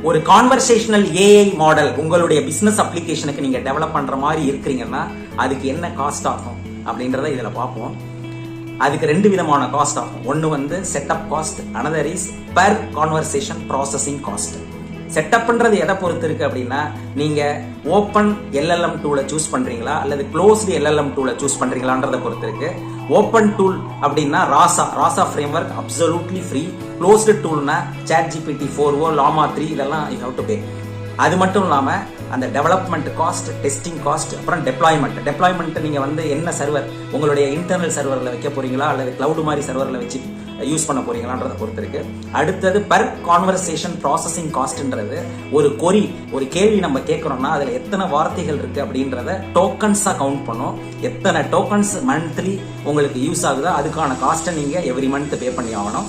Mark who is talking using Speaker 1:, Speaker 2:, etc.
Speaker 1: ஒரு conversational AI model உங்களுடைய business அப்ளிகேஷனுக்கு நீங்க டெவலப் பண்ற மாதிரி இருக்கிறீங்கன்னா அதுக்கு என்ன காஸ்ட் ஆகும் அப்படின்றத இதுல பார்ப்போம். அதுக்கு 2 விதமான காஸ்ட் ஆகும். ஒன்னு வந்து setup cost, another is per conversation processing cost. செட்டப்ன்றது எதை பொறுத்து இருக்கு அப்படின்னா, நீங்க ஓப்பன் எல்எல்எம் டூலை சூஸ் பண்றீங்களா அல்லது க்ளோஸ்டு எல்எல்எம் டூலை சூஸ் பண்றீங்களான்றத பொறுத்து இருக்கு. ஓப்பன் டூல் அப்படின்னா Rasa framework absolutely free. Closed டூல்னா ChatGPT 4o, llama 3 இதெல்லாம் யூ ஹேவ் டு பே. அது மட்டும் இல்லாம அந்த டெவலப்மெண்ட் காஸ்ட், டெஸ்டிங் காஸ்ட், அப்புறம் டெப்ளாய்மெண்ட் நீங்க வந்து என்ன சர்வர் உங்களுடைய இன்டர்னல் சர்வர்ல வைக்க போறீங்களா அல்லது கிளவுட் மாதிரி சர்வர்ல வச்சு யூஸ் பண்ண போறீங்களான்றத பொறுத்து இருக்கு. அடுத்தது பர் கான்வர்சேஷன் ப்ராசஸிங் காஸ்ட்ன்றது ஒரு கேள்வி நம்ம கேட்கறோம்னா அதுல எத்தனை வார்த்தைகள் இருக்கு அப்படின்றத டோக்கன்ஸா கவுண்ட் பண்ணும். எத்தனை டோக்கன்ஸ் மந்த்லி உங்களுக்கு யூஸ் ஆகுதோ அதுக்கான காஸ்ட்டை நீங்க எவ்ரி மந்த் பே பண்ணி ஆகணும்.